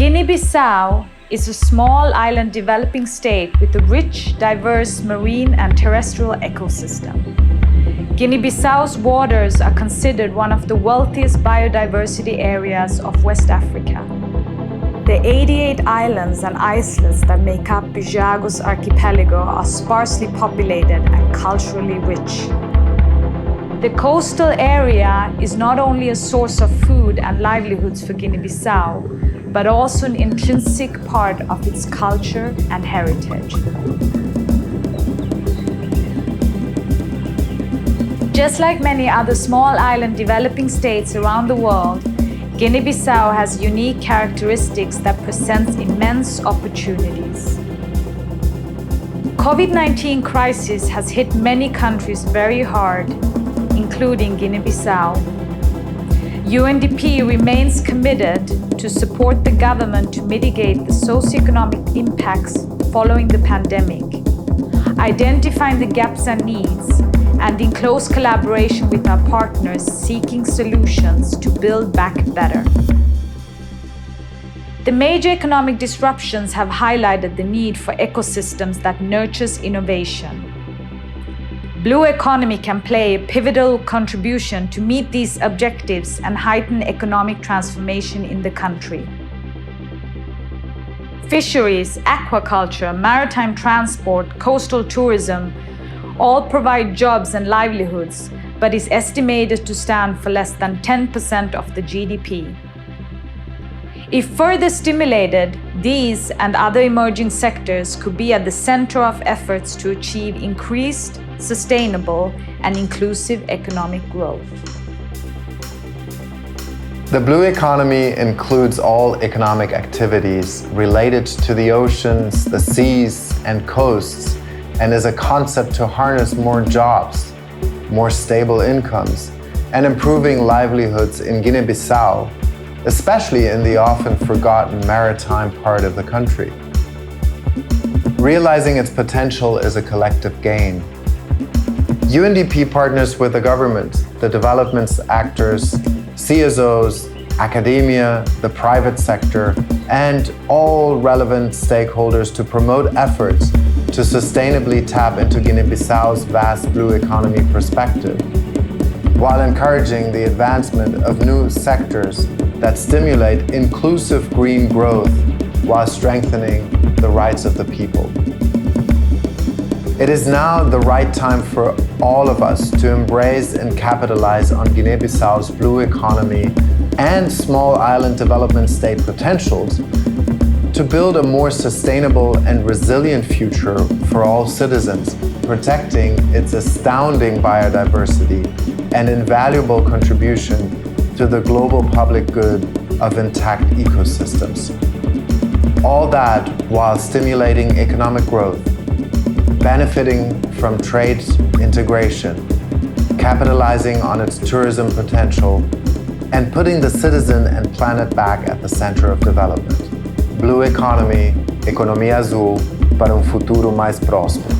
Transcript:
Guinea-Bissau is a small island developing state with a rich, diverse marine and terrestrial ecosystem. Guinea-Bissau's waters are considered one of the wealthiest biodiversity areas of West Africa. The 88 islands and islets that make up Bijagos archipelago are sparsely populated and culturally rich. The coastal area is not only a source of food and livelihoods for Guinea-Bissau, but also an intrinsic part of its culture and heritage. Just like many other small island developing states around the world, Guinea-Bissau has unique characteristics that present immense opportunities. COVID-19 crisis has hit many countries very hard, including Guinea-Bissau. UNDP remains committed to support the government to mitigate the socioeconomic impacts following the pandemic, identifying the gaps and needs, and in close collaboration with our partners seeking solutions to build back better. The major economic disruptions have highlighted the need for ecosystems that nurtures innovation. Blue economy can play a pivotal contribution to meet these objectives and heighten economic transformation in the country. Fisheries, aquaculture, maritime transport, coastal tourism all provide jobs and livelihoods, but is estimated to stand for less than 10% of the GDP. If further stimulated, these and other emerging sectors could be at the center of efforts to achieve increased, sustainable, and inclusive economic growth. The blue economy includes all economic activities related to the oceans, the seas, and coasts, and is a concept to harness more jobs, more stable incomes, and improving livelihoods in Guinea-Bissau, especially in the often forgotten maritime part of the country. Realizing its potential is a collective gain. UNDP partners with the government, the development actors, CSOs, academia, the private sector, and all relevant stakeholders to promote efforts to sustainably tap into Guinea-Bissau's vast blue economy perspective, while encouraging the advancement of new sectors that stimulate inclusive green growth while strengthening the rights of the people. It is now the right time for all of us to embrace and capitalize on Guinea-Bissau's blue economy and small island development state potentials to build a more sustainable and resilient future for all citizens, protecting its astounding biodiversity and invaluable contribution to the global public good of intact ecosystems. All that while stimulating economic growth, benefiting from trade integration, capitalizing on its tourism potential, and putting the citizen and planet back at the center of development. Blue Economy, economia azul para futuro mais próspero.